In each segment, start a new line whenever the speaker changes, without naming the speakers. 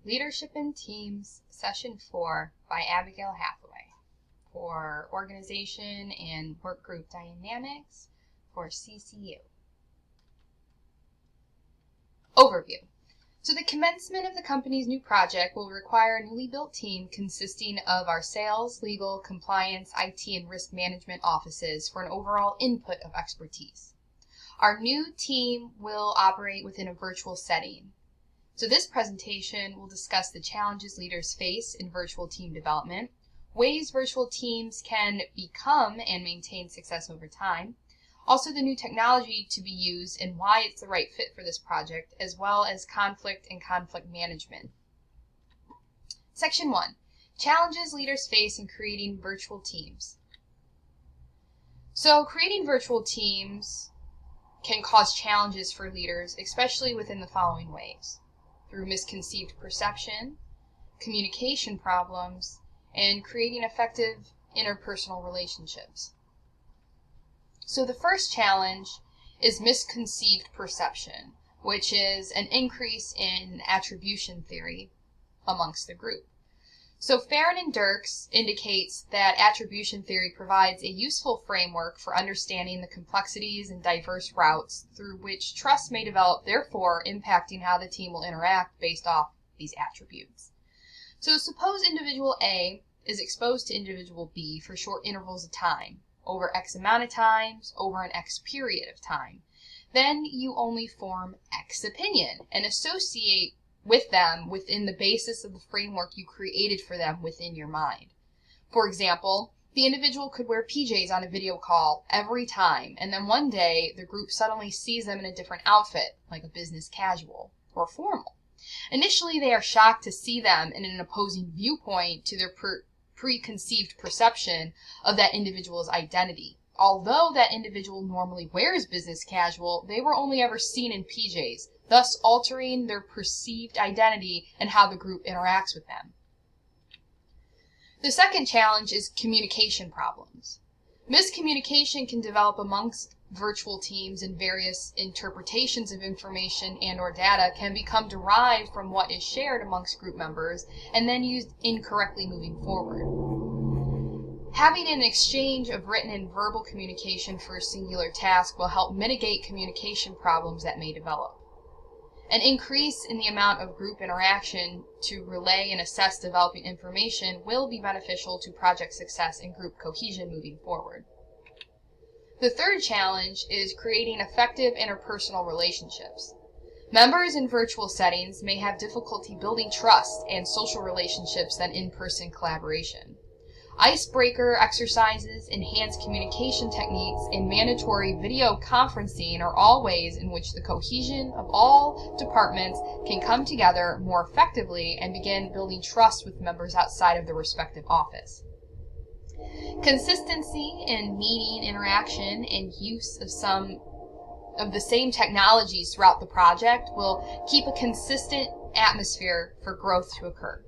Leadership in Teams, Session 4 by Abigail Hathaway for Organization and Workgroup Dynamics for CCU. Overview. So the commencement of the company's new project will require a newly built team consisting of our sales, legal, compliance, IT, and risk management offices for an overall input of expertise. Our new team will operate within a virtual setting. So this presentation will discuss the challenges leaders face in virtual team development, ways virtual teams can become and maintain success over time, also the new technology to be used and why it's the right fit for this project, as well as conflict and conflict management. Section 1. Challenges leaders face in creating virtual teams. So creating virtual teams can cause challenges for leaders, especially within the following ways: through misconceived perception, communication problems, and creating effective interpersonal relationships. So the first challenge is misconceived perception, which is an increase in attribution theory amongst the group. So Farron and Dirks indicates that attribution theory provides a useful framework for understanding the complexities and diverse routes through which trust may develop, therefore impacting how the team will interact based off these attributes. So suppose individual A is exposed to individual B for short intervals of time, over X amount of times, over an X period of time. Then you only form X opinion and associate with them within the basis of the framework you created for them within your mind. For example, the individual could wear PJs on a video call every time, and then one day the group suddenly sees them in a different outfit, like a business casual or formal. Initially, they are shocked to see them in an opposing viewpoint to their preconceived perception of that individual's identity. Although that individual normally wears business casual, they were only ever seen in PJs, thus altering their perceived identity and how the group interacts with them. The second challenge is communication problems. Miscommunication can develop amongst virtual teams, and various interpretations of information and or data can become derived from what is shared amongst group members and then used incorrectly moving forward. Having an exchange of written and verbal communication for a singular task will help mitigate communication problems that may develop. An increase in the amount of group interaction to relay and assess developing information will be beneficial to project success and group cohesion moving forward. The third challenge is creating effective interpersonal relationships. Members in virtual settings may have difficulty building trust and social relationships than in-person collaboration. Icebreaker exercises, enhanced communication techniques, and mandatory video conferencing are all ways in which the cohesion of all departments can come together more effectively and begin building trust with members outside of their respective office. Consistency in meeting interaction and use of some of the same technologies throughout the project will keep a consistent atmosphere for growth to occur.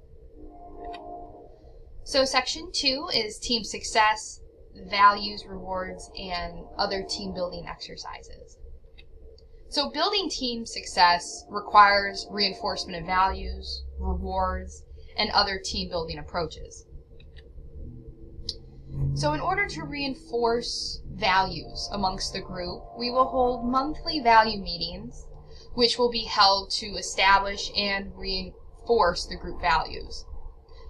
So section 2 is team success, values, rewards, and other team building exercises. So building team success requires reinforcement of values, rewards, and other team building approaches. So in order to reinforce values amongst the group, we will hold monthly value meetings, which will be held to establish and reinforce the group values.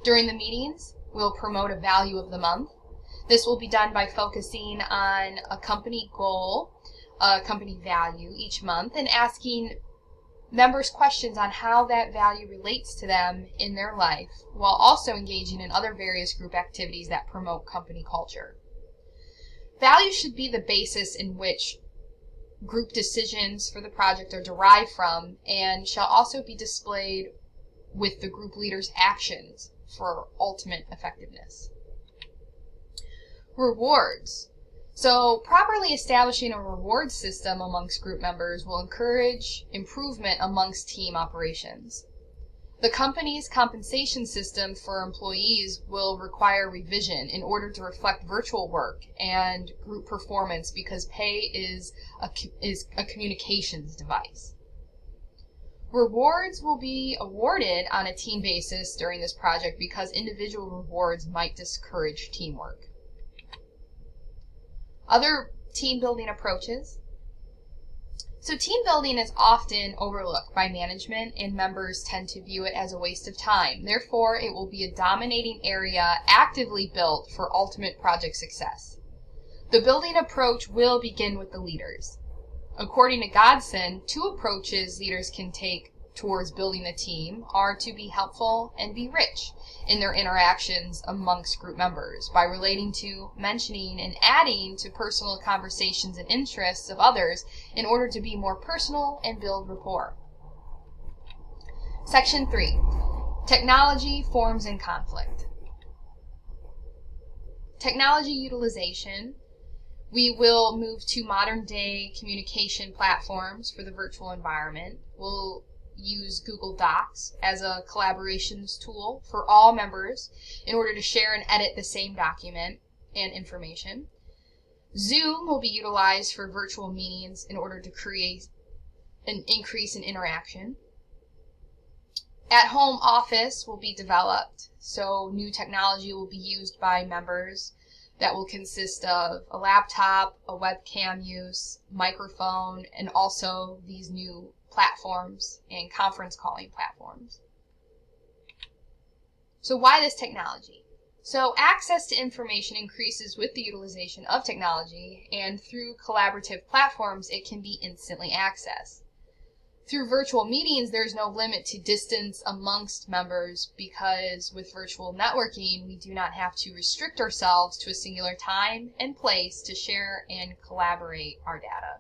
During the meetings, we'll promote a value of the month. This will be done by focusing on a company goal, a company value each month, and asking members questions on how that value relates to them in their life, while also engaging in other various group activities that promote company culture. Values should be the basis in which group decisions for the project are derived from, and shall also be displayed with the group leader's actions for ultimate effectiveness. Rewards. So properly establishing a reward system amongst group members will encourage improvement amongst team operations. The company's compensation system for employees will require revision in order to reflect virtual work and group performance, because pay is a communications device. Rewards will be awarded on a team basis during this project because individual rewards might discourage teamwork. Other team building approaches. So team building is often overlooked by management, and members tend to view it as a waste of time. Therefore, it will be a dominating area actively built for ultimate project success. The building approach will begin with the leaders. According to Godson, 2 approaches leaders can take towards building a team are to be helpful and be rich in their interactions amongst group members by relating to, mentioning, and adding to personal conversations and interests of others in order to be more personal and build rapport. Section 3. Technology, Forms, and Conflict. Technology utilization. We will move to modern day communication platforms for the virtual environment. We'll use Google Docs as a collaborations tool for all members in order to share and edit the same document and information. Zoom will be utilized for virtual meetings in order to create an increase in interaction. At-home office will be developed, so new technology will be used by members that will consist of a laptop, a webcam use, microphone, and also these new platforms and conference calling platforms. So why this technology? So access to information increases with the utilization of technology, and through collaborative platforms it can be instantly accessed. Through virtual meetings, there's no limit to distance amongst members because with virtual networking, we do not have to restrict ourselves to a singular time and place to share and collaborate our data.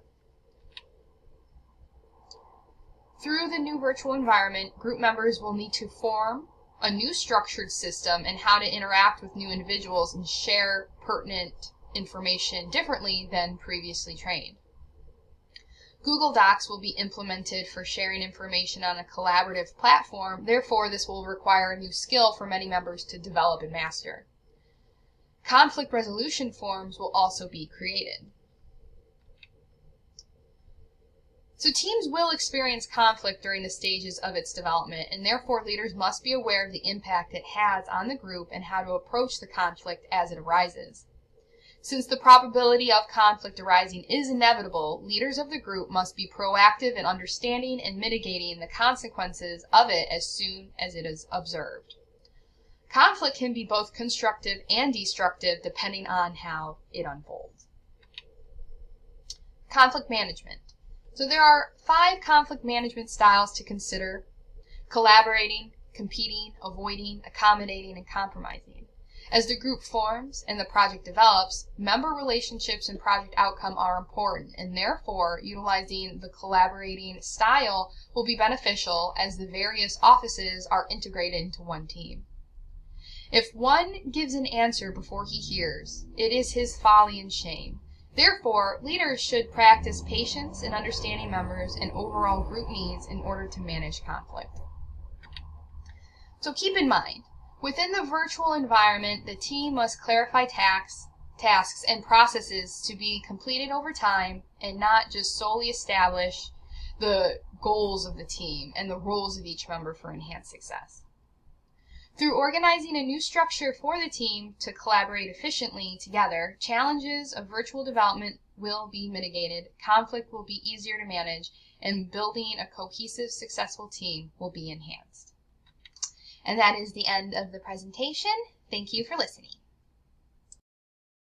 Through the new virtual environment, group members will need to form a new structured system and how to interact with new individuals and share pertinent information differently than previously trained. Google Docs will be implemented for sharing information on a collaborative platform. Therefore, this will require a new skill for many members to develop and master. Conflict resolution forms will also be created. So teams will experience conflict during the stages of its development, and therefore leaders must be aware of the impact it has on the group and how to approach the conflict as it arises. Since the probability of conflict arising is inevitable, leaders of the group must be proactive in understanding and mitigating the consequences of it as soon as it is observed. Conflict can be both constructive and destructive depending on how it unfolds. Conflict management. So there are 5 conflict management styles to consider: collaborating, competing, avoiding, accommodating, and compromising. As the group forms and the project develops, member relationships and project outcome are important, and therefore utilizing the collaborating style will be beneficial as the various offices are integrated into one team. If one gives an answer before he hears, it is his folly and shame. Therefore, leaders should practice patience in understanding members and overall group needs in order to manage conflict. So keep in mind, within the virtual environment, the team must clarify tasks and processes to be completed over time and not just solely establish the goals of the team and the roles of each member for enhanced success. Through organizing a new structure for the team to collaborate efficiently together, challenges of virtual development will be mitigated, conflict will be easier to manage, and building a cohesive, successful team will be enhanced. And that is the end of the presentation. Thank you for listening.